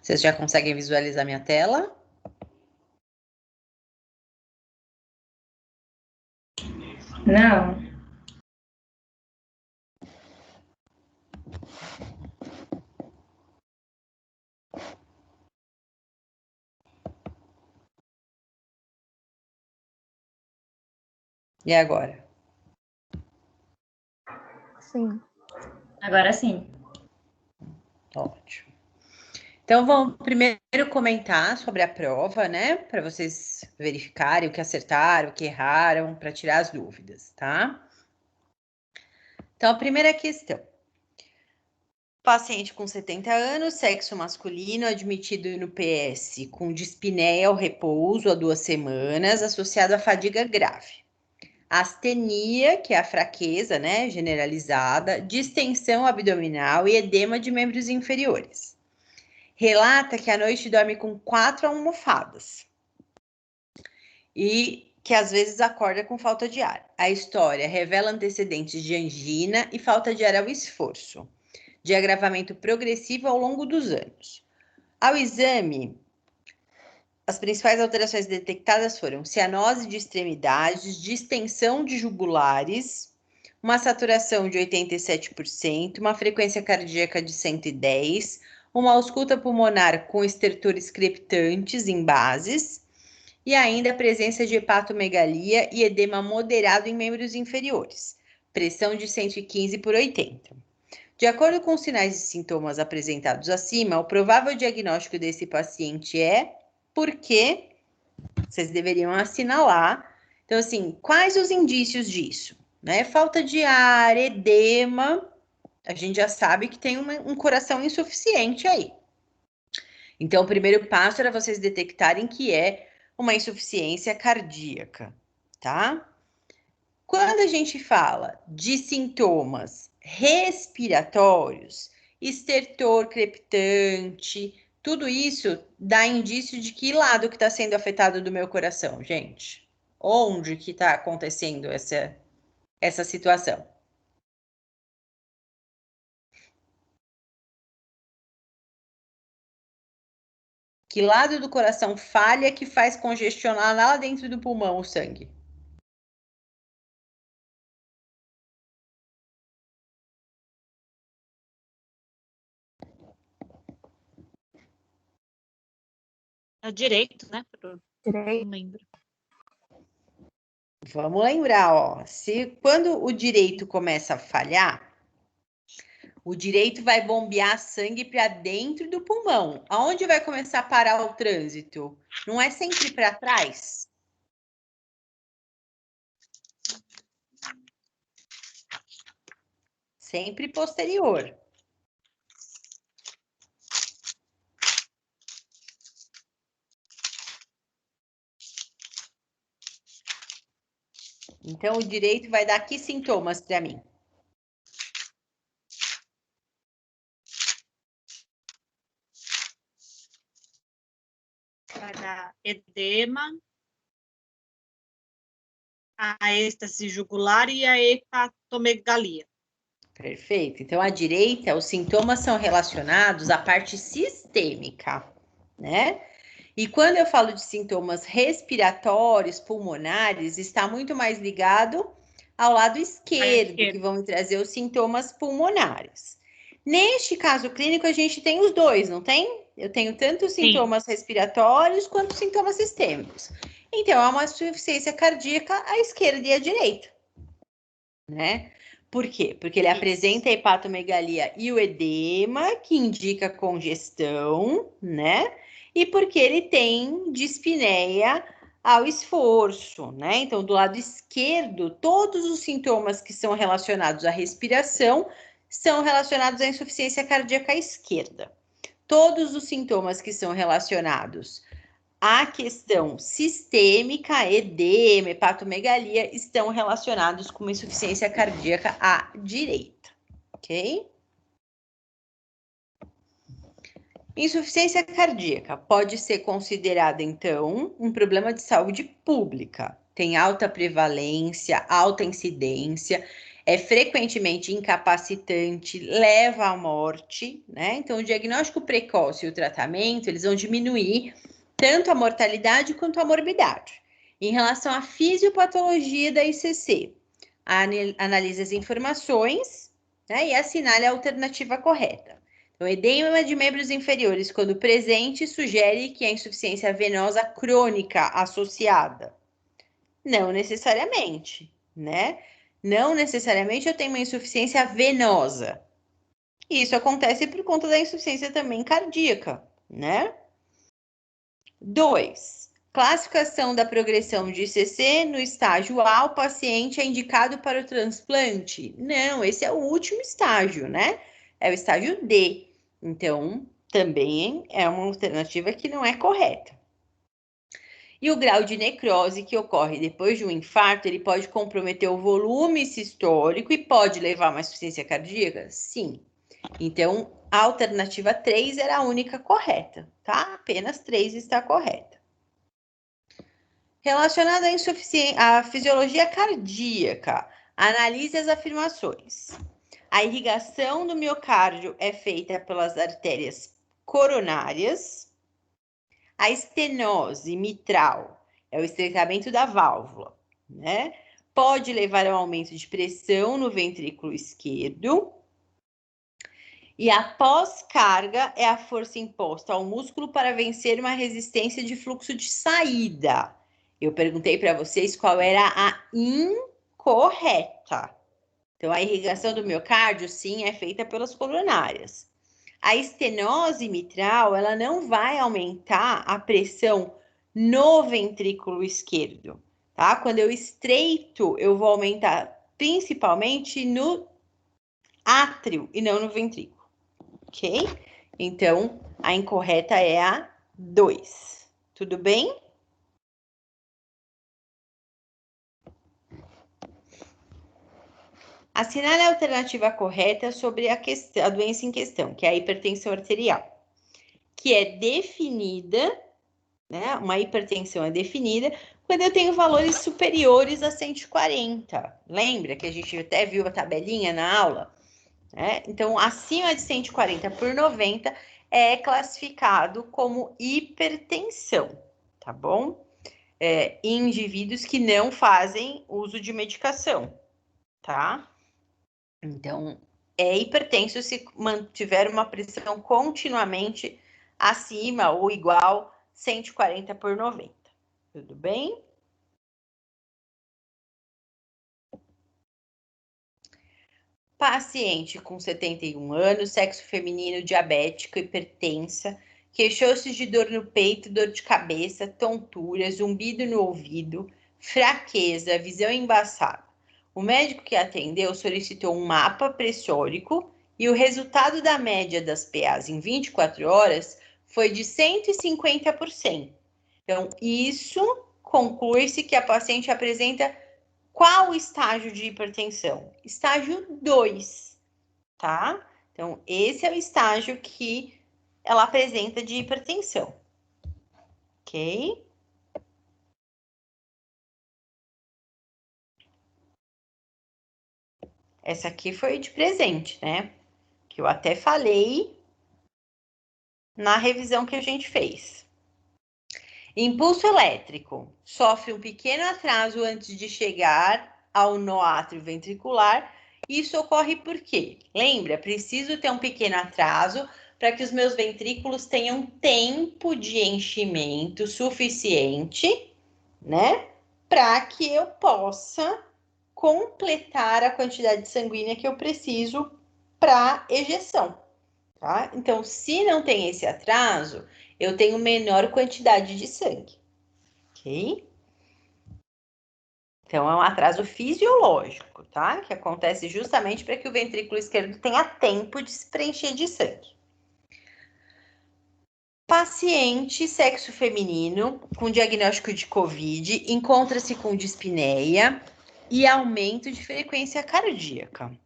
Vocês já conseguem visualizar minha tela? Não. E agora? Sim. Agora sim. Ótimo. Então, vamos primeiro comentar sobre a prova, né? Para vocês verificarem o que acertaram, o que erraram, para tirar as dúvidas, tá? Então, a primeira questão. Paciente com 70 anos, sexo masculino, admitido no PS com dispneia ao repouso há 2 semanas, associado à fadiga grave. Astenia, que é a fraqueza, né, generalizada, distensão abdominal e edema de membros inferiores. Relata que à noite dorme com 4 almofadas e que às vezes acorda com falta de ar. A história revela antecedentes de angina e falta de ar ao esforço, de agravamento progressivo ao longo dos anos. Ao exame, as principais alterações detectadas foram cianose de extremidades, distensão de jugulares, uma saturação de 87%, uma frequência cardíaca de 110, uma ausculta pulmonar com estertores crepitantes em bases, e ainda a presença de hepatomegalia e edema moderado em membros inferiores, pressão de 115/80. De acordo com os sinais e sintomas apresentados acima, o provável diagnóstico desse paciente é porque vocês deveriam assinalar. Então, assim, quais os indícios disso? Né? Falta de ar, edema, a gente já sabe que tem um coração insuficiente aí. Então, o primeiro passo era vocês detectarem que é uma insuficiência cardíaca, tá? Quando a gente fala de sintomas respiratórios, estertor crepitante, tudo isso dá indício de que lado que está sendo afetado do meu coração, gente. Onde que está acontecendo essa situação? Que lado do coração falha que faz congestionar lá dentro do pulmão o sangue? É direito, né? Direito. Não lembro. Vamos lembrar, ó. Quando o direito começa a falhar, o direito vai bombear sangue para dentro do pulmão. Aonde vai começar a parar o trânsito? Não é sempre para trás? Sempre posterior. Então, o direito vai dar que sintomas para mim? Vai dar edema, a êxtase jugular e a hepatomegalia. Perfeito. Então, à direita, os sintomas são relacionados à parte sistêmica, né? E quando eu falo de sintomas respiratórios, pulmonares, está muito mais ligado ao lado esquerdo, que vão trazer os sintomas pulmonares. Neste caso clínico, a gente tem os dois, não tem? Eu tenho tanto os sintomas respiratórios quanto os sintomas sistêmicos. Então, é uma insuficiência cardíaca à esquerda e à direita, né? Por quê? Porque ele apresenta a hepatomegalia e o edema, que indica congestão, né? E porque ele tem dispneia ao esforço, né? Então, do lado esquerdo, todos os sintomas que são relacionados à respiração são relacionados à insuficiência cardíaca à esquerda. Todos os sintomas que são relacionados à questão sistêmica, edema, hepatomegalia, estão relacionados com uma insuficiência cardíaca à direita, ok? Insuficiência cardíaca pode ser considerada, então, um problema de saúde pública. Tem alta prevalência, alta incidência, é frequentemente incapacitante, leva à morte, né? Então, o diagnóstico precoce e o tratamento, eles vão diminuir tanto a mortalidade quanto a morbidade. Em relação à fisiopatologia da ICC, analise as informações, né, e assinale a alternativa correta. Então, edema de membros inferiores, quando presente, sugere que é insuficiência venosa crônica associada. Não necessariamente, né? Não necessariamente eu tenho uma insuficiência venosa. Isso acontece por conta da insuficiência também cardíaca, né? 2. Classificação da progressão de ICC no estágio A, o paciente é indicado para o transplante? Não, esse é o último estágio, né? É o estágio D. Então, também é uma alternativa que não é correta. E o grau de necrose que ocorre depois de um infarto, ele pode comprometer o volume sistólico e pode levar a uma insuficiência cardíaca? Sim. Então, a alternativa 3 era a única correta, tá? Apenas 3 está correta. Relacionado à fisiologia cardíaca, analise as afirmações. A irrigação do miocárdio é feita pelas artérias coronárias. A estenose mitral é o estreitamento da válvula, né? Pode levar ao aumento de pressão no ventrículo esquerdo. E a pós-carga é a força imposta ao músculo para vencer uma resistência de fluxo de saída. Eu perguntei para vocês qual era a incorreta. Então, a irrigação do miocárdio, sim, é feita pelas coronárias. A estenose mitral, ela não vai aumentar a pressão no ventrículo esquerdo, tá? Quando eu estreito, eu vou aumentar principalmente no átrio e não no ventrículo, ok? Então, a incorreta é a 2. Tudo bem? Assinale a alternativa correta sobre a doença em questão, que é a hipertensão arterial, que é definida, né? Uma hipertensão é definida quando eu tenho valores superiores a 140. Lembra que a gente até viu a tabelinha na aula? Né? Então, acima de 140 por 90 é classificado como hipertensão, tá bom? Em indivíduos que não fazem uso de medicação, tá? Então, é hipertenso se mantiver uma pressão continuamente acima ou igual 140 por 90. Tudo bem? Paciente com 71 anos, sexo feminino, diabética, hipertensa, queixou-se de dor no peito, dor de cabeça, tontura, zumbido no ouvido, fraqueza, visão embaçada. O médico que atendeu solicitou um mapa pressórico e o resultado da média das PAs em 24 horas foi de 150%. Então, isso conclui-se que a paciente apresenta qual estágio de hipertensão? Estágio 2, tá? Então, esse é o estágio que ela apresenta de hipertensão, ok? Essa aqui foi de presente, né? Que eu até falei na revisão que a gente fez. Impulso elétrico sofre um pequeno atraso antes de chegar ao nó átrio ventricular. Isso ocorre por quê? Lembra, preciso ter um pequeno atraso para que os meus ventrículos tenham tempo de enchimento suficiente, né? Para que eu possa completar a quantidade sanguínea que eu preciso para ejeção, tá? Então, se não tem esse atraso, eu tenho menor quantidade de sangue, ok? Então, é um atraso fisiológico, tá? Que acontece justamente para que o ventrículo esquerdo tenha tempo de se preencher de sangue. Paciente sexo feminino com diagnóstico de COVID encontra-se com dispneia e aumento de frequência cardíaca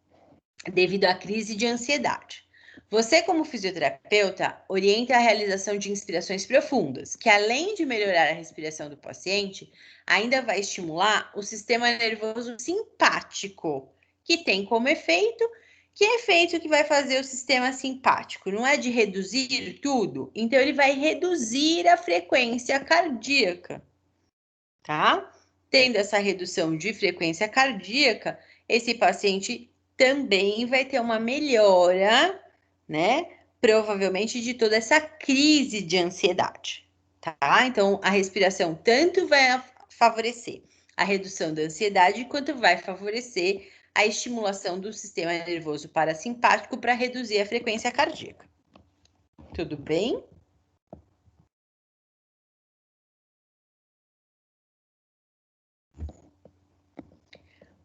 devido à crise de ansiedade. Você, como fisioterapeuta, orienta a realização de inspirações profundas, que além de melhorar a respiração do paciente, ainda vai estimular o sistema nervoso simpático, que tem como efeito, que efeito que vai fazer o sistema simpático? Não é de reduzir tudo? Então, ele vai reduzir a frequência cardíaca, tá? Tendo essa redução de frequência cardíaca, esse paciente também vai ter uma melhora, né? Provavelmente de toda essa crise de ansiedade, tá? Então, a respiração tanto vai favorecer a redução da ansiedade, quanto vai favorecer a estimulação do sistema nervoso parasimpático para reduzir a frequência cardíaca. Tudo bem?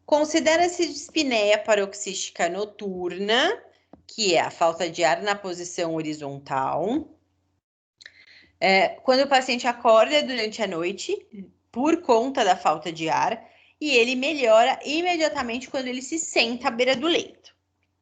Considera-se dispneia paroxística noturna, que é a falta de ar na posição horizontal. Quando o paciente acorda durante a noite, por conta da falta de ar, e ele melhora imediatamente quando ele se senta à beira do leito.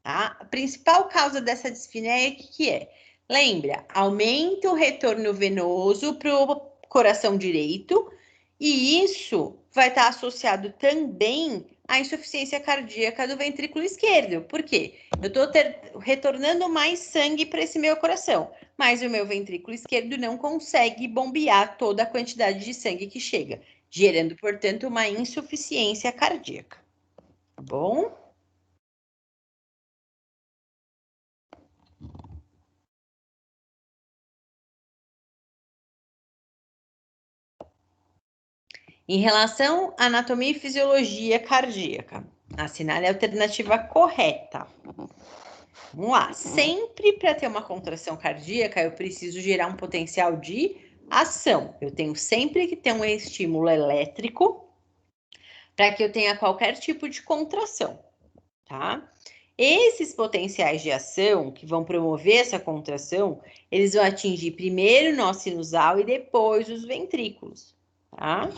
Tá? A principal causa dessa dispneia, o que é? Lembra, aumenta o retorno venoso para o coração direito, e isso vai estar associado também à insuficiência cardíaca do ventrículo esquerdo. Por quê? Eu estou retornando mais sangue para esse meu coração, mas o meu ventrículo esquerdo não consegue bombear toda a quantidade de sangue que chega, gerando, portanto, uma insuficiência cardíaca. Tá bom? Em relação à anatomia e fisiologia cardíaca, assinale a alternativa correta. Vamos lá. Sempre para ter uma contração cardíaca, eu preciso gerar um potencial de ação. Eu tenho sempre que ter um estímulo elétrico para que eu tenha qualquer tipo de contração, tá? Esses potenciais de ação que vão promover essa contração, eles vão atingir primeiro o nó sinusal e depois os ventrículos, tá?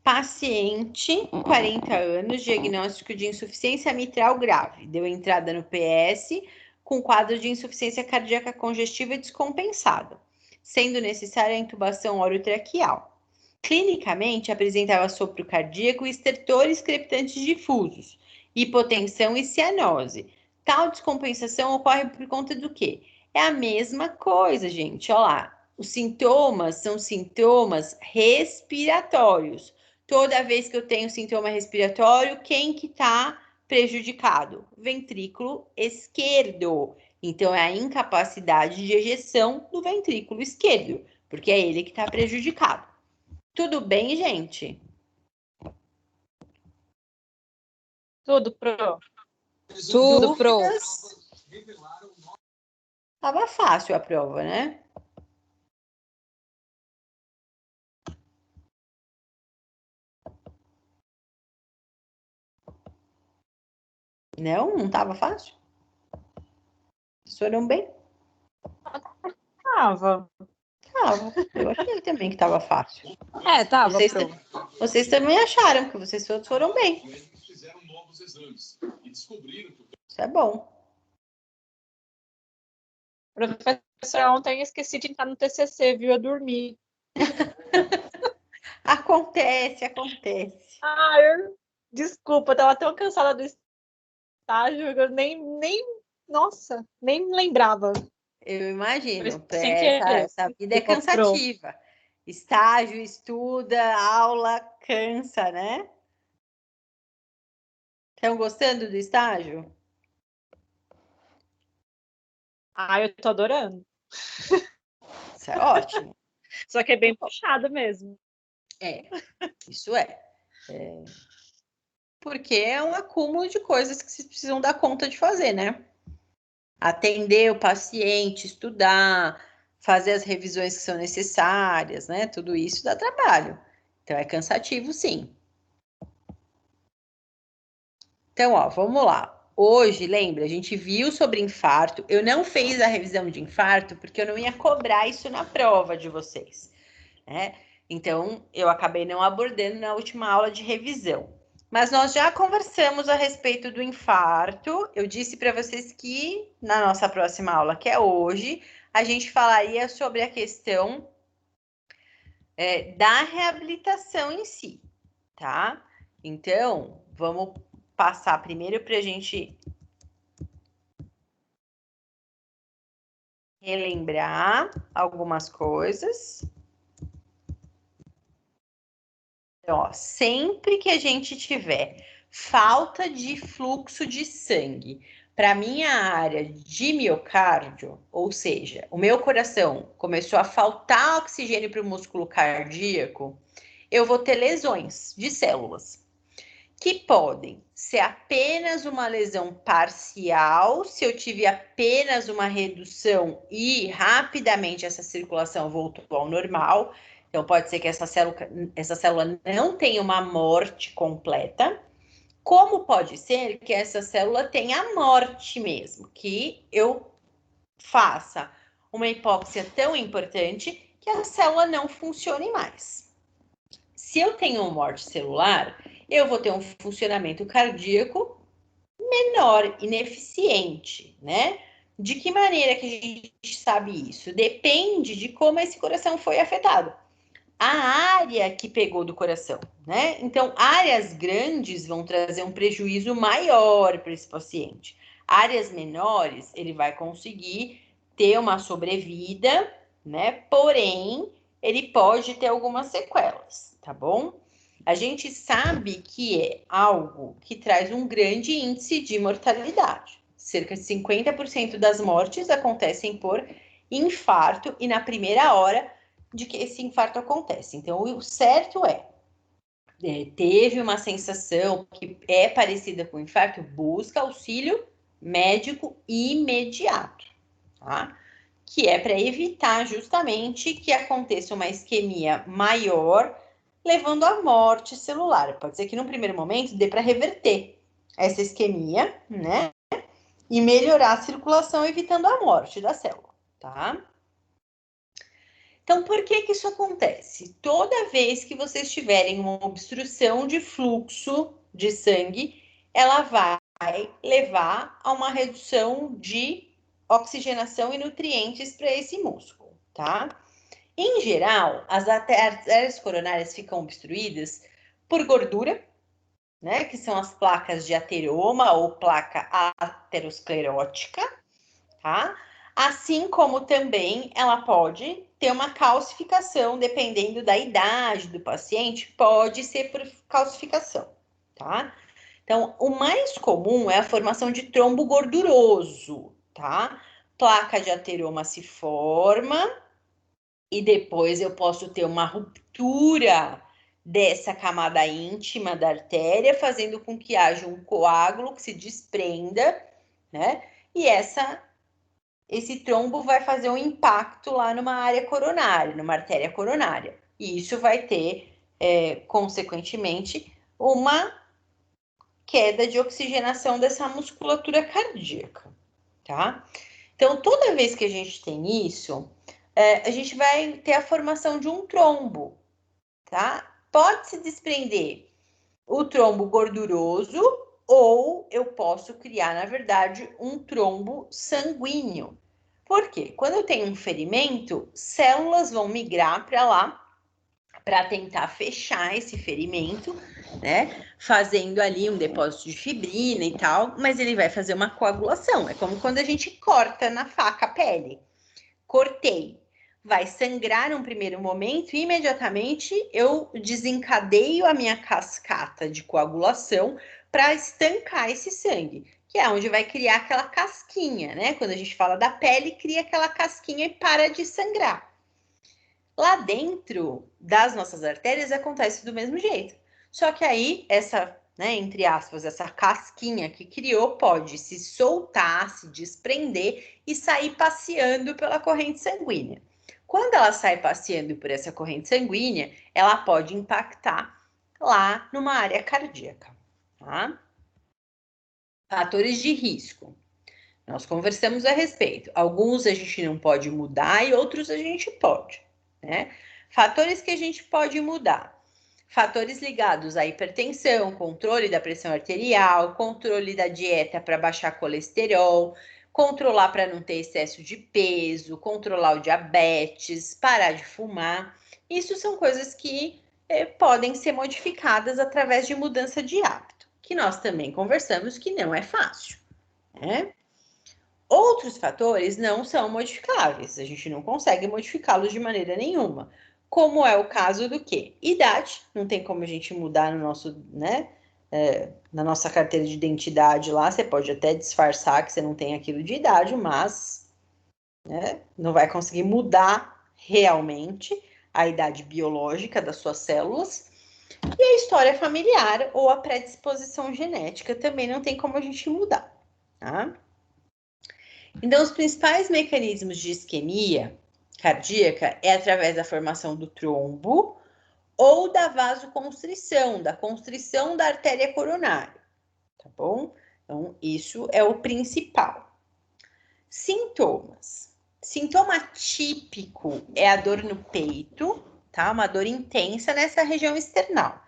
Paciente, 40 anos, diagnóstico de insuficiência mitral grave. Deu entrada no PS com quadro de insuficiência cardíaca congestiva descompensada, sendo necessária a intubação orotraqueal. Clinicamente, apresentava sopro cardíaco e estertores crepitantes difusos, hipotensão e cianose. Tal descompensação ocorre por conta do quê? É a mesma coisa, gente. Olha lá, os sintomas são sintomas respiratórios. Toda vez que eu tenho sintoma respiratório, quem que está prejudicado? Ventrículo esquerdo. Então, é a incapacidade de ejeção do ventrículo esquerdo, porque é ele que está prejudicado. Tudo bem, gente? Tudo, pro. Tudo, pro. Tava fácil a prova, né? Não tava fácil? Vocês foram bem? Tava. Tava. Eu achei também que tava fácil. Tava, Vocês, pro. vocês também acharam que vocês todos foram bem. Isso é bom. Professor, ontem eu esqueci de entrar no TCC, viu? Eu dormi. Acontece. Desculpa, eu tava tão cansada do estágio que eu nossa, nem lembrava. Eu imagino. Sem querer. Essa vida é cansativa. Estágio, estuda, aula, cansa, né? Estão gostando do estágio? Eu tô adorando. Isso é ótimo. Só que é bem puxado mesmo. Isso é. Porque é um acúmulo de coisas que vocês precisam dar conta de fazer, né? Atender o paciente, estudar, fazer as revisões que são necessárias, né? Tudo isso dá trabalho. Então, é cansativo, sim. Então, ó, vamos lá. Hoje, lembra, a gente viu sobre infarto. Eu não fiz a revisão de infarto porque eu não ia cobrar isso na prova de vocês, né? Então, eu acabei não abordando na última aula de revisão. Mas nós já conversamos a respeito do infarto. Eu disse para vocês que na nossa próxima aula, que é hoje, a gente falaria sobre a questão da reabilitação em si, tá? Então, vamos passar primeiro para a gente relembrar algumas coisas. Então, ó, sempre que a gente tiver falta de fluxo de sangue para minha área de miocárdio, ou seja, o meu coração começou a faltar oxigênio para o músculo cardíaco, eu vou ter lesões de células, que podem ser apenas uma lesão parcial, se eu tive apenas uma redução e rapidamente essa circulação voltou ao normal. Então, pode ser que essa célula não tenha uma morte completa, como pode ser que essa célula tenha a morte mesmo, que eu faça uma hipóxia tão importante que a célula não funcione mais. Se eu tenho uma morte celular, eu vou ter um funcionamento cardíaco menor, ineficiente, né? De que maneira que a gente sabe isso? Depende de como esse coração foi afetado. A área que pegou do coração, né? Então, áreas grandes vão trazer um prejuízo maior para esse paciente. Áreas menores, ele vai conseguir ter uma sobrevida, né? Porém, ele pode ter algumas sequelas, tá bom? A gente sabe que é algo que traz um grande índice de mortalidade. Cerca de 50% das mortes acontecem por infarto e na primeira hora de que esse infarto acontece. Então, o certo teve uma sensação que é parecida com infarto, busca auxílio médico imediato, tá? Que é para evitar justamente que aconteça uma isquemia maior, levando à morte celular. Pode ser que, num primeiro momento, dê para reverter essa isquemia, né? E melhorar a circulação, evitando a morte da célula, tá? Então, por que que isso acontece? Toda vez que vocês tiverem uma obstrução de fluxo de sangue, ela vai levar a uma redução de oxigenação e nutrientes para esse músculo, tá? Em geral, as artérias coronárias ficam obstruídas por gordura, né? Que são as placas de ateroma ou placa aterosclerótica, tá? Assim como também ela pode ter uma calcificação, dependendo da idade do paciente, pode ser por calcificação, tá? Então, o mais comum é a formação de trombo gorduroso, tá? Placa de ateroma se forma e depois eu posso ter uma ruptura dessa camada íntima da artéria, fazendo com que haja um coágulo que se desprenda, né? E esse trombo vai fazer um impacto lá numa área coronária, numa artéria coronária. E isso vai ter, consequentemente, uma queda de oxigenação dessa musculatura cardíaca, tá? Então, toda vez que a gente tem isso, a gente vai ter a formação de um trombo, tá? Pode se desprender o trombo gorduroso ou eu posso criar, na verdade, um trombo sanguíneo. Por quê? Quando eu tenho um ferimento, células vão migrar para lá para tentar fechar esse ferimento, né? Fazendo ali um depósito de fibrina e tal, mas ele vai fazer uma coagulação. É como quando a gente corta na faca a pele. Cortei. Vai sangrar num primeiro momento e imediatamente eu desencadeio a minha cascata de coagulação para estancar esse sangue, que é onde vai criar aquela casquinha, né? Quando a gente fala da pele, cria aquela casquinha e para de sangrar. Lá dentro das nossas artérias acontece do mesmo jeito. Só que aí essa, né, entre aspas, essa casquinha que criou pode se soltar, se desprender e sair passeando pela corrente sanguínea. Quando ela sai passeando por essa corrente sanguínea, ela pode impactar lá numa área cardíaca, tá? Fatores de risco. Nós conversamos a respeito. Alguns a gente não pode mudar e outros a gente pode, né? Fatores que a gente pode mudar. Fatores ligados à hipertensão, controle da pressão arterial, controle da dieta para baixar colesterol, controlar para não ter excesso de peso, controlar o diabetes, parar de fumar. Isso são coisas que podem ser modificadas através de mudança de hábito, que nós também conversamos que não é fácil, né? Outros fatores não são modificáveis, a gente não consegue modificá-los de maneira nenhuma, como é o caso do quê? Idade, não tem como a gente mudar no nosso, né, na nossa carteira de identidade lá, você pode até disfarçar que você não tem aquilo de idade, mas né, não vai conseguir mudar realmente a idade biológica das suas células. E a história familiar ou a predisposição genética também não tem como a gente mudar, tá? Então, os principais mecanismos de isquemia cardíaca é através da formação do trombo ou da vasoconstrição, da constrição da artéria coronária, tá bom? Então, isso é o principal. Sintomas. Sintoma típico é a dor no peito, tá? Uma dor intensa nessa região external.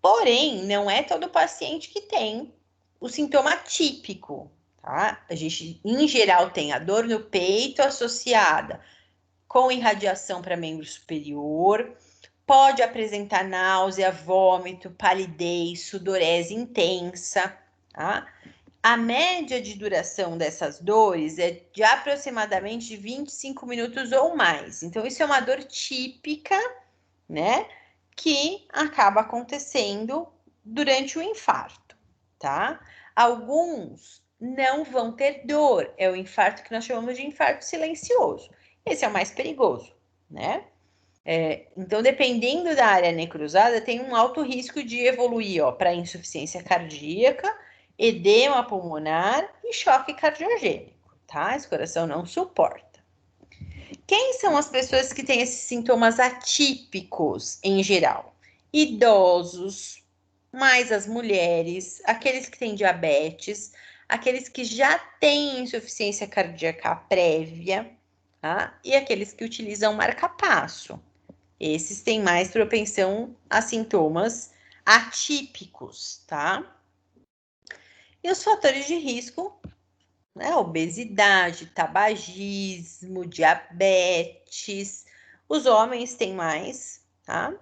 Porém, não é todo paciente que tem o sintoma típico, tá? A gente, em geral, tem a dor no peito associada com irradiação para membro superior, pode apresentar náusea, vômito, palidez, sudorese intensa, tá? A média de duração dessas dores é de aproximadamente 25 minutos ou mais. Então, isso é uma dor típica, né? Que acaba acontecendo durante o infarto, tá? Alguns não vão ter dor, é o infarto que nós chamamos de infarto silencioso. Esse é o mais perigoso, né? Então, dependendo da área necrosada, tem um alto risco de evoluir para insuficiência cardíaca, edema pulmonar e choque cardiogênico, tá? Esse coração não suporta. Quem são as pessoas que têm esses sintomas atípicos em geral? Idosos, mais as mulheres, aqueles que têm diabetes, aqueles que já têm insuficiência cardíaca prévia, tá? E aqueles que utilizam marca-passo. Esses têm mais propensão a sintomas atípicos, tá? E os fatores de risco, né? Obesidade, tabagismo, diabetes. Os homens têm mais, tá?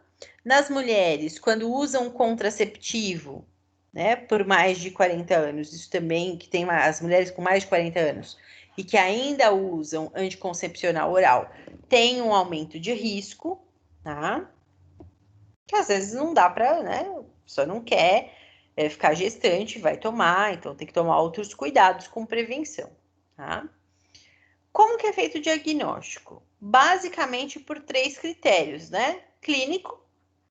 Nas mulheres, quando usam contraceptivo, né, por mais de 40 anos, isso também, que tem as mulheres com mais de 40 anos e que ainda usam anticoncepcional oral, tem um aumento de risco, tá? Que às vezes não dá para, né? A pessoa não quer ficar gestante, vai tomar, então tem que tomar outros cuidados com prevenção, tá? Como que é feito o diagnóstico? Basicamente por 3 critérios, né? Clínico,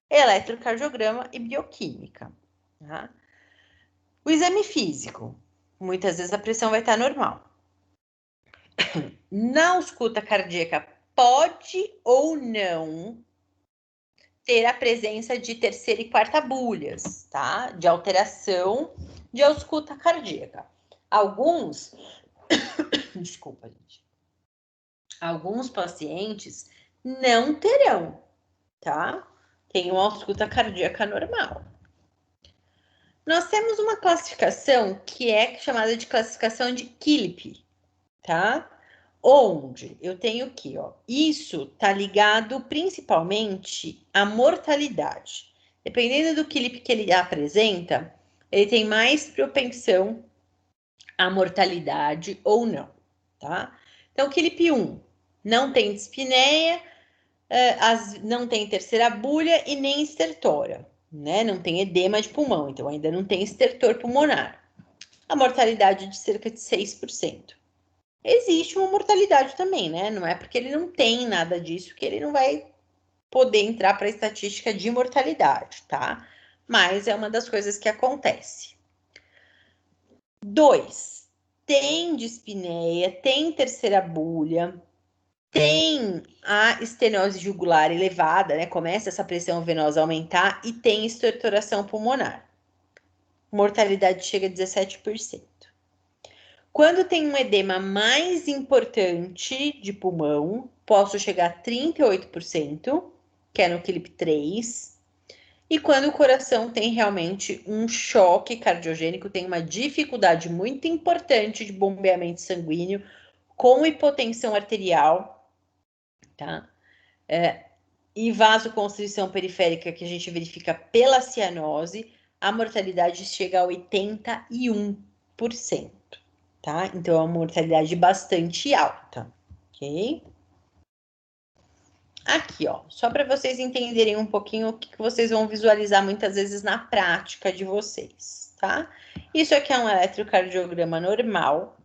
eletrocardiograma e bioquímica, tá? O exame físico, muitas vezes a pressão vai estar normal. Na ausculta cardíaca, pode ou não ter a presença de terceira e quarta bulhas, tá? De alteração de ausculta cardíaca. Alguns, desculpa, gente. Alguns pacientes não terão, tá? Tem uma ausculta cardíaca normal. Nós temos uma classificação que é chamada de classificação de Killip, tá? Onde eu tenho aqui, ó, isso tá ligado principalmente à mortalidade. Dependendo do Killip que ele apresenta, ele tem mais propensão à mortalidade ou não, tá? Então, Killip 1 não tem dispneia, não tem terceira bulha e nem estertora, né? Não tem edema de pulmão, então ainda não tem estertor pulmonar. A mortalidade de cerca de 6%. Existe uma mortalidade também, né? Não é porque ele não tem nada disso que ele não vai poder entrar para a estatística de mortalidade, tá? Mas é uma das coisas que acontece. 2. Tem dispneia, tem terceira bulha, tem a estenose jugular elevada, né? Começa essa pressão venosa a aumentar e tem estertoração pulmonar. Mortalidade chega a 17%. Quando tem um edema mais importante de pulmão, posso chegar a 38%, que é no Killip 3. e quando o coração tem realmente um choque cardiogênico, tem uma dificuldade muito importante de bombeamento sanguíneo com hipotensão arterial, tá? E vasoconstrição periférica que a gente verifica pela cianose, a mortalidade chega a 81%, tá? Então, é uma mortalidade bastante alta, ok? Aqui, ó, só para vocês entenderem um pouquinho o que vocês vão visualizar muitas vezes na prática de vocês, tá? Isso aqui é um eletrocardiograma normal,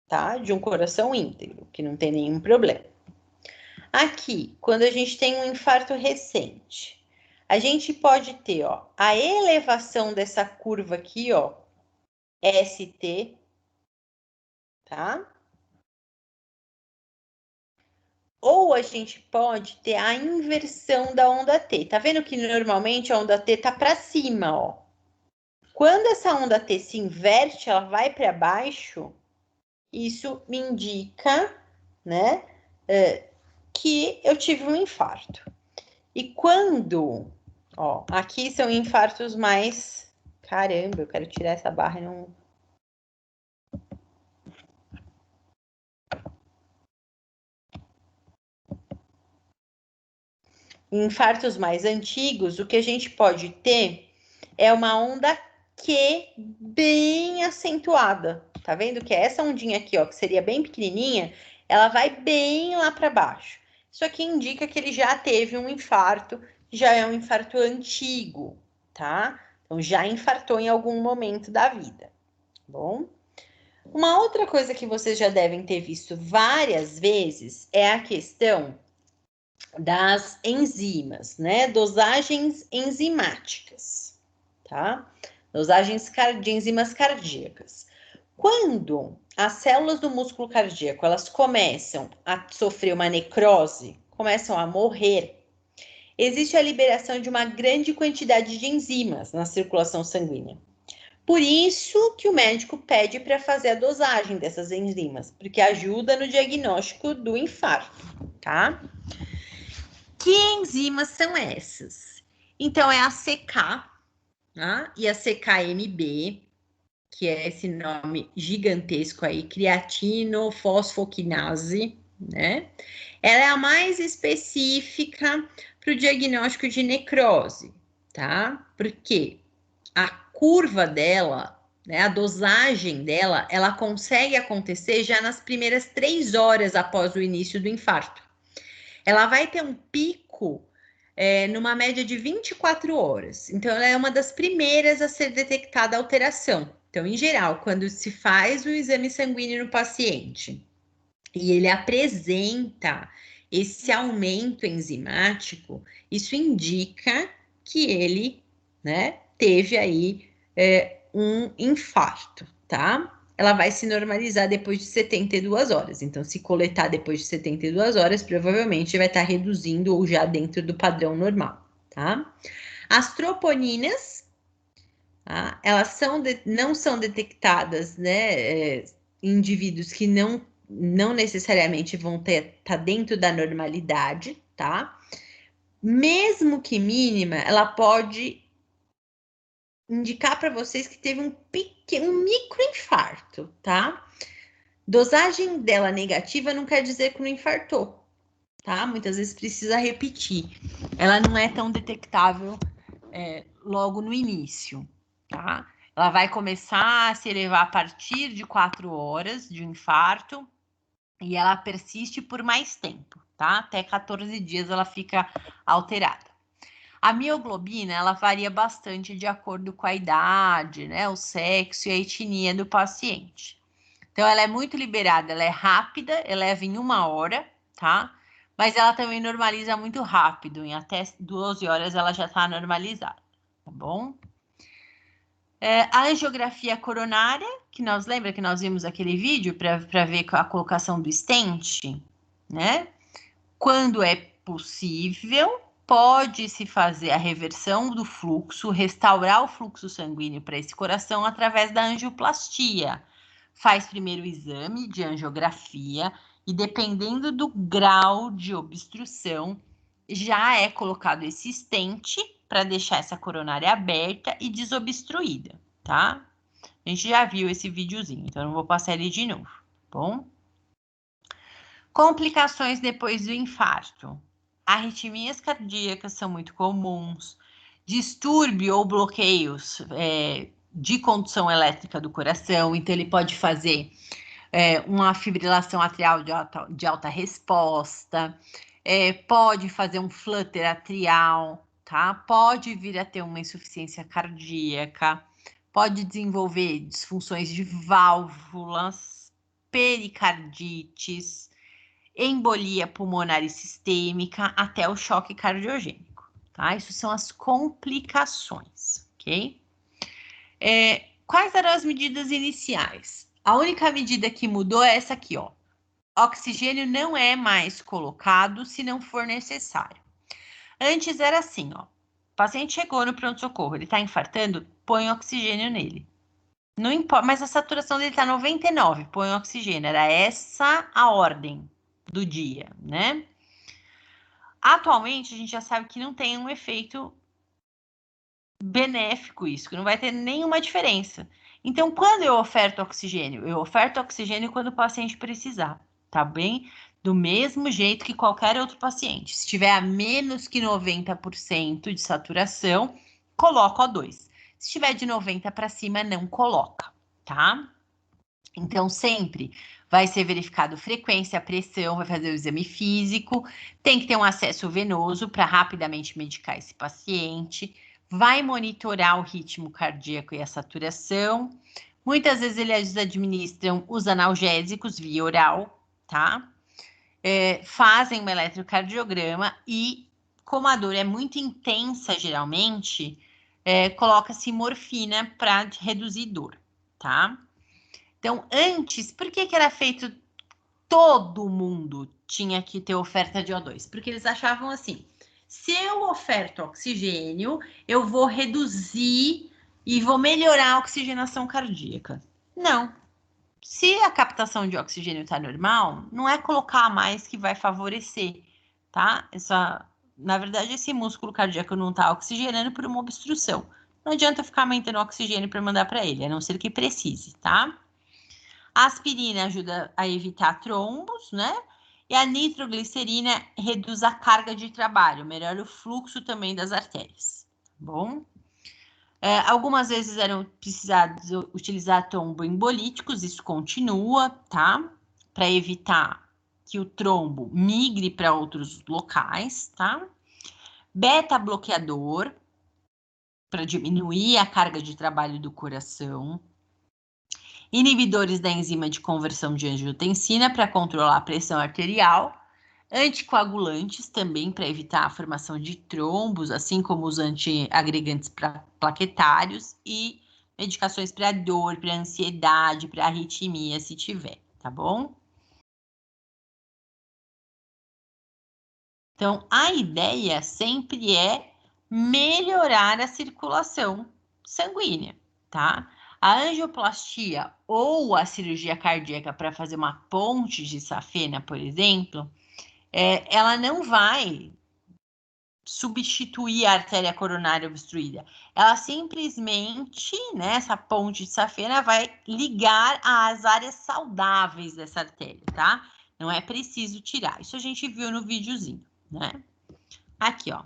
tá? De um coração íntegro, que não tem nenhum problema. Aqui, quando a gente tem um infarto recente, a gente pode ter, ó, a elevação dessa curva aqui, ó, ST, tá? Ou a gente pode ter a inversão da onda T. Tá vendo que normalmente a onda T tá para cima, ó. Quando essa onda T se inverte, ela vai para baixo, isso me indica, né, que eu tive um infarto. E quando, ó, aqui são infartos mais... Caramba, eu quero tirar essa barra e não... Em infartos mais antigos, o que a gente pode ter é uma onda Q bem acentuada. Tá vendo que essa ondinha aqui, ó, que seria bem pequenininha, ela vai bem lá para baixo. Isso aqui indica que ele já teve um infarto, já é um infarto antigo, tá? Então, já infartou em algum momento da vida, tá bom? Uma outra coisa que vocês já devem ter visto várias vezes é a questão das enzimas, né? Dosagens enzimáticas, tá? Dosagens de enzimas cardíacas. Quando as células do músculo cardíaco, elas começam a sofrer uma necrose, começam a morrer, existe a liberação de uma grande quantidade de enzimas na circulação sanguínea. Por isso que o médico pede para fazer a dosagem dessas enzimas, porque ajuda no diagnóstico do infarto, tá? Que enzimas são essas? Então, é a CK, tá? E a CKMB, que é esse nome gigantesco aí, creatinofosfoquinase, né? Ela é a mais específica para o diagnóstico de necrose, tá? Porque a curva dela, né, a dosagem dela, ela consegue acontecer já nas primeiras 3 horas após o início do infarto. Ela vai ter um pico numa média de 24 horas. Então, ela é uma das primeiras a ser detectada a alteração. Então, em geral, quando se faz o exame sanguíneo no paciente e ele apresenta esse aumento enzimático, isso indica que ele, né, teve aí um infarto, tá? Ela vai se normalizar depois de 72 horas. Então, se coletar depois de 72 horas, provavelmente vai estar reduzindo ou já dentro do padrão normal, tá? As troponinas, tá? Elas não são detectadas, né, em indivíduos que não necessariamente vão estar dentro da normalidade, tá? Mesmo que mínima, ela pode indicar para vocês que teve um microinfarto, tá? Dosagem dela negativa não quer dizer que não infartou, tá? Muitas vezes precisa repetir. Ela não é tão detectável logo no início, tá? Ela vai começar a se elevar a partir de 4 horas de um infarto e ela persiste por mais tempo, tá? Até 14 dias ela fica alterada. A mioglobina, ela varia bastante de acordo com a idade, né, o sexo e a etnia do paciente. Então, ela é muito liberada, ela é rápida, eleva em 1 hora, tá? Mas ela também normaliza muito rápido, em até 12 horas ela já está normalizada, tá bom? A angiografia coronária, que lembra que nós vimos aquele vídeo para ver a colocação do stent, né? Quando é possível, pode-se fazer a reversão do fluxo, restaurar o fluxo sanguíneo para esse coração através da angioplastia. Faz primeiro o exame de angiografia e, dependendo do grau de obstrução, já é colocado esse stent para deixar essa coronária aberta e desobstruída, tá? A gente já viu esse videozinho, então não vou passar ele de novo, tá bom? Complicações depois do infarto. Arritmias cardíacas são muito comuns. Distúrbio ou bloqueios de condução elétrica do coração. Então, ele pode fazer uma fibrilação atrial de alta resposta. Pode fazer um flutter atrial, tá? Pode vir a ter uma insuficiência cardíaca. Pode desenvolver disfunções de válvulas, pericardites, embolia pulmonar e sistêmica, até o choque cardiogênico, tá? Isso são as complicações, ok? Quais eram as medidas iniciais? A única medida que mudou é essa aqui, ó. Oxigênio não é mais colocado se não for necessário. Antes era assim, ó. O paciente chegou no pronto-socorro, ele tá infartando, põe oxigênio nele. Não importa, mas a saturação dele tá 99, põe oxigênio. Era essa a ordem do dia, né? Atualmente, a gente já sabe que não tem um efeito benéfico isso, que não vai ter nenhuma diferença. Então, quando eu oferto oxigênio quando o paciente precisar, tá bem? Do mesmo jeito que qualquer outro paciente. Se tiver a menos que 90% de saturação, coloca O2. Se tiver de 90 para cima, não coloca, tá? Então, sempre vai ser verificado frequência, pressão, vai fazer o exame físico, tem que ter um acesso venoso para rapidamente medicar esse paciente, vai monitorar o ritmo cardíaco e a saturação. Muitas vezes eles administram os analgésicos via oral, tá? Fazem um eletrocardiograma e, como a dor é muito intensa, geralmente, coloca-se morfina para reduzir dor, tá? Então, antes, por que era feito? Todo mundo tinha que ter oferta de O2, porque eles achavam assim, se eu oferto oxigênio, eu vou reduzir e vou melhorar a oxigenação cardíaca. Não. Se a captação de oxigênio está normal, não é colocar a mais que vai favorecer, tá? Na verdade, esse músculo cardíaco não está oxigenando por uma obstrução. Não adianta ficar aumentando o oxigênio para mandar para ele, a não ser que precise, tá? A aspirina ajuda a evitar trombos, né? E a nitroglicerina reduz a carga de trabalho, melhora o fluxo também das artérias, tá bom? Algumas vezes eram precisados utilizar tromboembolíticos, isso continua, tá? Para evitar que o trombo migre para outros locais, tá? Beta-bloqueador, para diminuir a carga de trabalho do coração. Inibidores da enzima de conversão de angiotensina para controlar a pressão arterial, anticoagulantes também para evitar a formação de trombos, assim como os antiagregantes plaquetários e medicações para dor, para ansiedade, para arritmia, se tiver, tá bom? Então, a ideia sempre é melhorar a circulação sanguínea, tá? A angioplastia ou a cirurgia cardíaca para fazer uma ponte de safena, por exemplo, ela não vai substituir a artéria coronária obstruída. Ela simplesmente, né, essa ponte de safena vai ligar às áreas saudáveis dessa artéria, tá? Não é preciso tirar. Isso a gente viu no videozinho, né? Aqui, ó.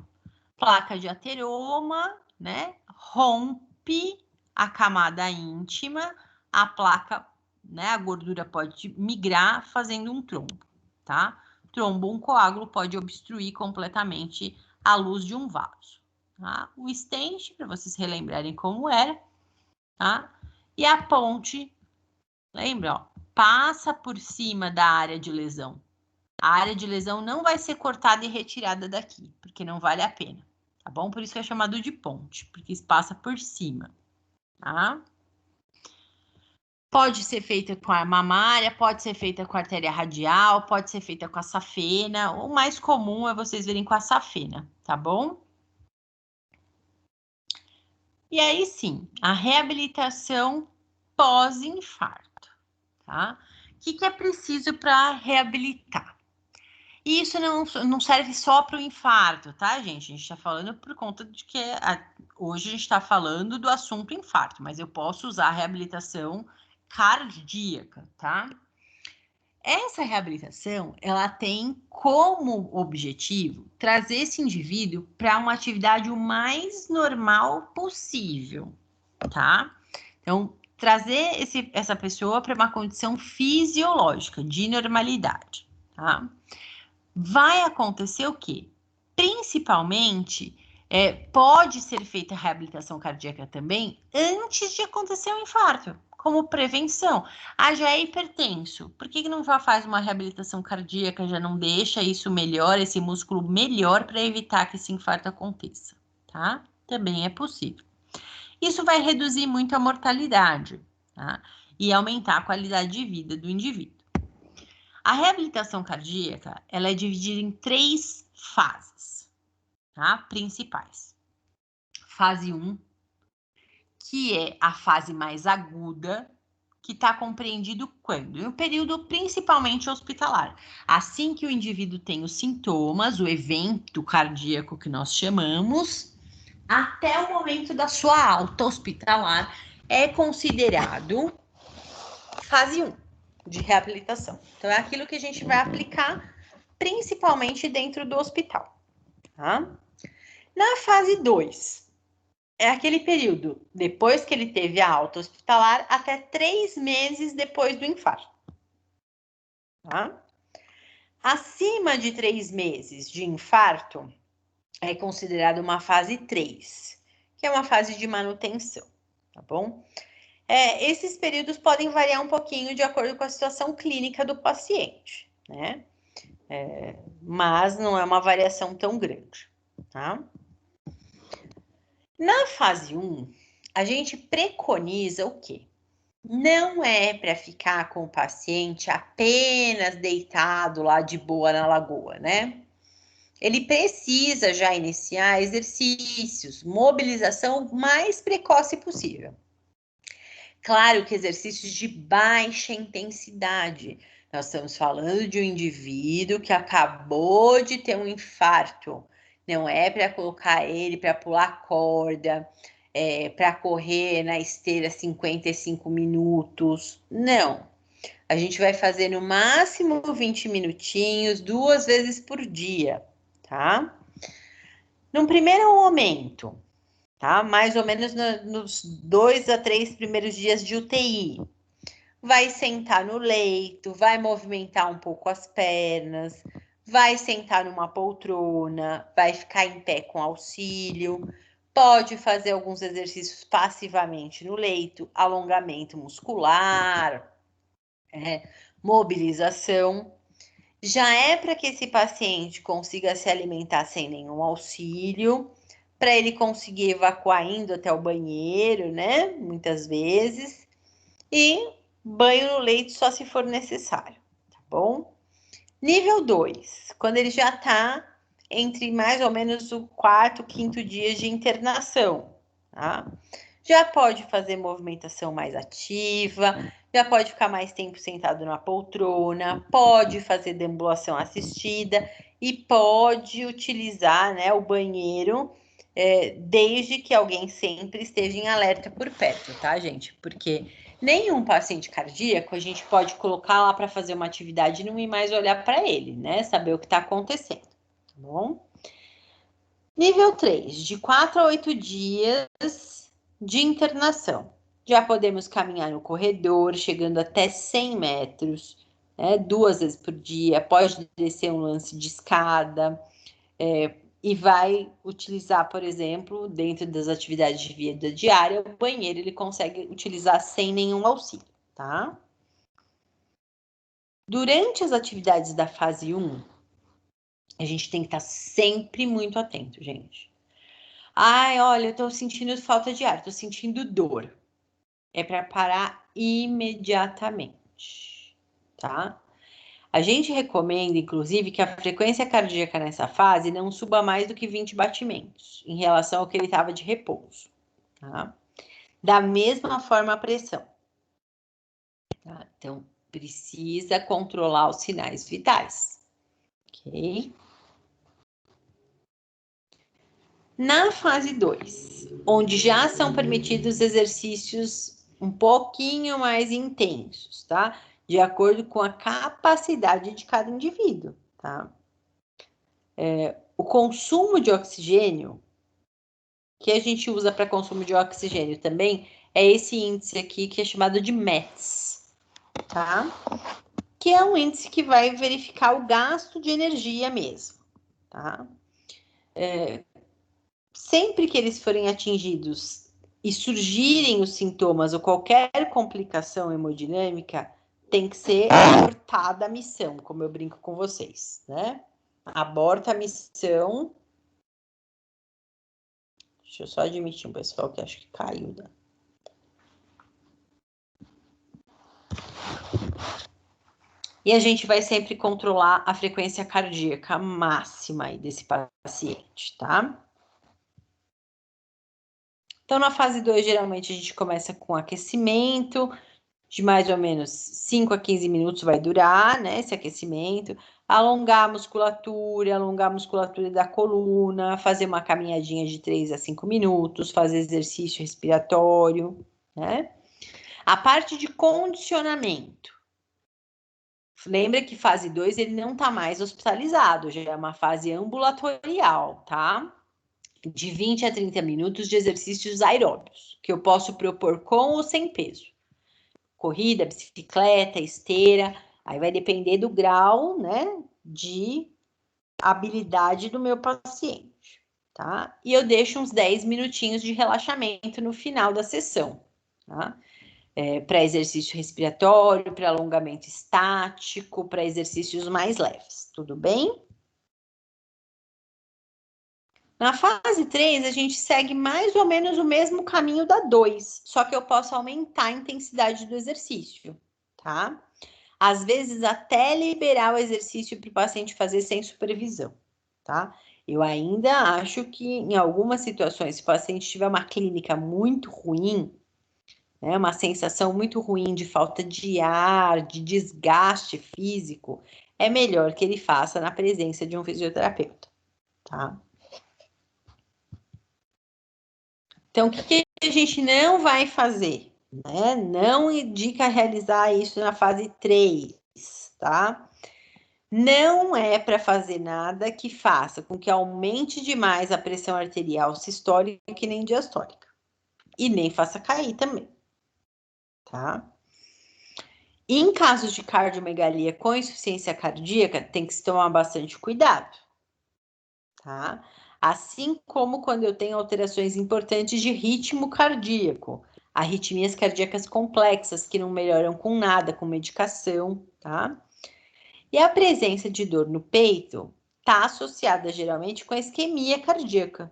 Placa de ateroma, né? Rompe a camada íntima, a placa, né? A gordura pode migrar fazendo um trombo, tá? Trombo, um coágulo pode obstruir completamente a luz de um vaso, tá? O stent, para vocês relembrarem como era, tá? E a ponte, lembra, ó, passa por cima da área de lesão. A área de lesão não vai ser cortada e retirada daqui, porque não vale a pena, tá bom? Por isso que é chamado de ponte, porque isso passa por cima, tá? Pode ser feita com a mamária, pode ser feita com a artéria radial, pode ser feita com a safena. O mais comum é vocês verem com a safena, tá bom? E aí sim, a reabilitação pós-infarto, tá? O que é preciso para reabilitar? E isso não serve só para o infarto, tá, gente? A gente está falando por conta de que hoje a gente está falando do assunto infarto, mas eu posso usar a reabilitação cardíaca, tá? Essa reabilitação, ela tem como objetivo trazer esse indivíduo para uma atividade o mais normal possível, tá? Então, trazer essa pessoa para uma condição fisiológica de normalidade, tá? Vai acontecer o quê? Principalmente, pode ser feita a reabilitação cardíaca também antes de acontecer o infarto, como prevenção. Ah, já é hipertenso. Por que não faz uma reabilitação cardíaca, já não deixa isso melhor, esse músculo melhor para evitar que esse infarto aconteça, tá? Também é possível. Isso vai reduzir muito a mortalidade, tá? E aumentar a qualidade de vida do indivíduo. A reabilitação cardíaca, ela é dividida em 3 fases, tá? Principais. Fase 1, que é a fase mais aguda, que está compreendido quando? Em um período principalmente hospitalar. Assim que o indivíduo tem os sintomas, o evento cardíaco que nós chamamos, até o momento da sua alta hospitalar, é considerado fase 1 de reabilitação. Então, é aquilo que a gente vai aplicar principalmente dentro do hospital, tá? Na fase 2, é aquele período depois que ele teve a alta hospitalar até 3 meses depois do infarto, tá? Acima de 3 meses de infarto, é considerado uma fase 3, que é uma fase de manutenção, tá bom? Esses períodos podem variar um pouquinho de acordo com a situação clínica do paciente, né? Mas não é uma variação tão grande, tá? Na fase 1, a gente preconiza o quê? Não é para ficar com o paciente apenas deitado lá de boa na lagoa, né? Ele precisa já iniciar exercícios, mobilização o mais precoce possível. Claro que exercícios de baixa intensidade. Nós estamos falando de um indivíduo que acabou de ter um infarto. Não é para colocar ele para pular corda, para correr na esteira 55 minutos. Não. A gente vai fazer no máximo 20 minutinhos, 2 vezes por dia, tá? Num primeiro momento, tá? Mais ou menos nos 2 a 3 primeiros dias de UTI. Vai sentar no leito, vai movimentar um pouco as pernas, vai sentar numa poltrona, vai ficar em pé com auxílio, pode fazer alguns exercícios passivamente no leito, alongamento muscular, mobilização. Já é para que esse paciente consiga se alimentar sem nenhum auxílio, para ele conseguir evacuar indo até o banheiro, né? Muitas vezes. E banho no leito só se for necessário, tá bom? Nível 2, quando ele já está entre mais ou menos o 4º, 5º dia de internação, tá? Já pode fazer movimentação mais ativa, já pode ficar mais tempo sentado na poltrona, pode fazer deambulação assistida e pode utilizar, né, o banheiro, desde que alguém sempre esteja em alerta por perto, tá, gente? Porque nenhum paciente cardíaco a gente pode colocar lá para fazer uma atividade e não ir mais olhar para ele, né? Saber o que está acontecendo, tá bom? Nível 3, de 4 a 8 dias de internação. Já podemos caminhar no corredor, chegando até 100 metros, 2 vezes por dia. Pode descer um lance de escada, e vai utilizar, por exemplo, dentro das atividades de vida diária, o banheiro ele consegue utilizar sem nenhum auxílio, tá? Durante as atividades da fase 1, a gente tem que estar sempre muito atento, gente. Ai, olha, eu tô sentindo falta de ar, tô sentindo dor. É para parar imediatamente, tá? A gente recomenda, inclusive, que a frequência cardíaca nessa fase não suba mais do que 20 batimentos, em relação ao que ele estava de repouso, tá? Da mesma forma a pressão, tá? Então, precisa controlar os sinais vitais, Ok? Na fase 2, onde já são permitidos exercícios um pouquinho mais intensos, tá? De acordo com a capacidade de cada indivíduo, tá? O consumo de oxigênio, que a gente usa para consumo de oxigênio também, é esse índice aqui que é chamado de METS, tá? Que é um índice que vai verificar o gasto de energia mesmo, tá? Sempre que eles forem atingidos e surgirem os sintomas ou qualquer complicação hemodinâmica, tem que ser abortada a missão, como eu brinco com vocês, né? Aborta a missão. Deixa eu só admitir um pessoal que acho que caiu, né? E a gente vai sempre controlar a frequência cardíaca máxima aí desse paciente, tá? Então, na fase 2, geralmente a gente começa com aquecimento, de mais ou menos 5 a 15 minutos vai durar, né, esse aquecimento. Alongar a musculatura da coluna, fazer uma caminhadinha de 3 a 5 minutos, fazer exercício respiratório, né? A parte de condicionamento. Lembra que fase 2 ele não tá mais hospitalizado, já é uma fase ambulatorial, tá? De 20 a 30 minutos de exercícios aeróbicos, que eu posso propor com ou sem peso. Corrida, bicicleta, esteira, aí vai depender do grau, né, de habilidade do meu paciente, tá? E eu deixo uns 10 minutinhos de relaxamento no final da sessão, tá? Para exercício respiratório, para alongamento estático, para exercícios mais leves, tudo bem? Na fase 3, a gente segue mais ou menos o mesmo caminho da 2, só que eu posso aumentar a intensidade do exercício, tá? Às vezes, até liberar o exercício para o paciente fazer sem supervisão, tá? Eu ainda acho que, em algumas situações, se o paciente tiver uma clínica muito ruim, né, uma sensação muito ruim de falta de ar, de desgaste físico, é melhor que ele faça na presença de um fisioterapeuta, tá? Então, o que a gente não vai fazer? Né? Não indica realizar isso na fase 3, tá? Não é para fazer nada que faça com que aumente demais a pressão arterial sistólica e nem diastólica. E nem faça cair também, tá? Em casos de cardiomegalia com insuficiência cardíaca, tem que se tomar bastante cuidado, tá? Assim como quando eu tenho alterações importantes de ritmo cardíaco, arritmias cardíacas complexas que não melhoram com nada, com medicação, tá? E a presença de dor no peito está associada geralmente com a isquemia cardíaca,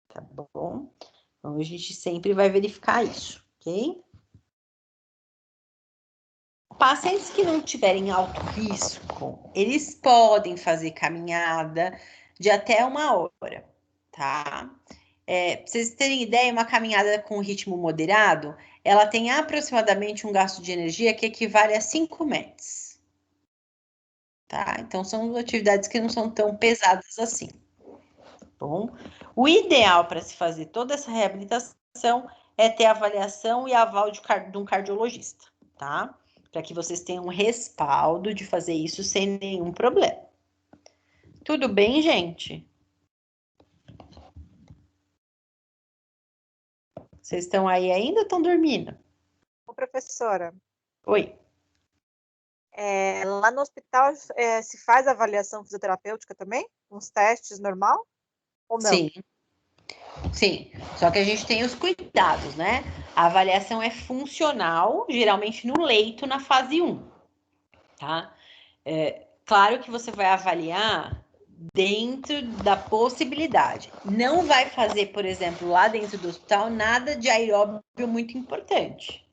tá bom? Então a gente sempre vai verificar isso, ok? Pacientes que não tiverem alto risco, eles podem fazer caminhada de até 1 hora, tá? Pra vocês terem ideia, uma caminhada com ritmo moderado, ela tem aproximadamente um gasto de energia que equivale a 5 metros, tá? Então, são atividades que não são tão pesadas assim, tá bom? O ideal para se fazer toda essa reabilitação é ter avaliação e aval de um cardiologista, tá? Para que vocês tenham um respaldo de fazer isso sem nenhum problema. Tudo bem, gente? Vocês estão aí ainda ou estão dormindo? Ô, professora, Oi. lá no hospital se faz avaliação fisioterapêutica também? Uns testes normal? Ou não? Sim. Sim, só que a gente tem os cuidados, né? A avaliação é funcional, geralmente no leito, na fase 1, tá? Claro que você vai avaliar dentro da possibilidade. Não vai fazer, por exemplo, lá dentro do hospital, nada de aeróbio muito importante.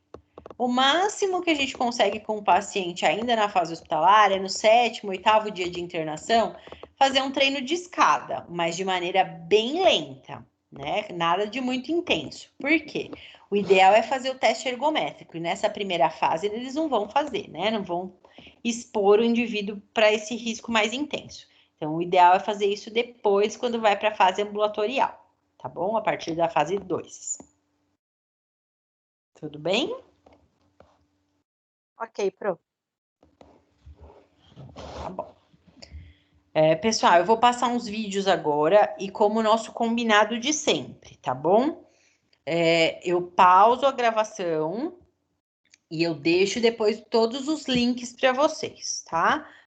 O máximo que a gente consegue com o paciente ainda na fase hospitalar é no 7º, 8º dia de internação, fazer um treino de escada, mas de maneira bem lenta, né? Nada de muito intenso. Por quê? O ideal é fazer o teste ergométrico, e nessa primeira fase eles não vão fazer, né? Não vão expor o indivíduo para esse risco mais intenso. Então, o ideal é fazer isso depois, quando vai para a fase ambulatorial, tá bom? A partir da fase 2. Tudo bem? Ok, Pro. Tá bom. Pessoal, eu vou passar uns vídeos agora e como nosso combinado de sempre, tá bom? Eu pauso a gravação e eu deixo depois todos os links para vocês, tá?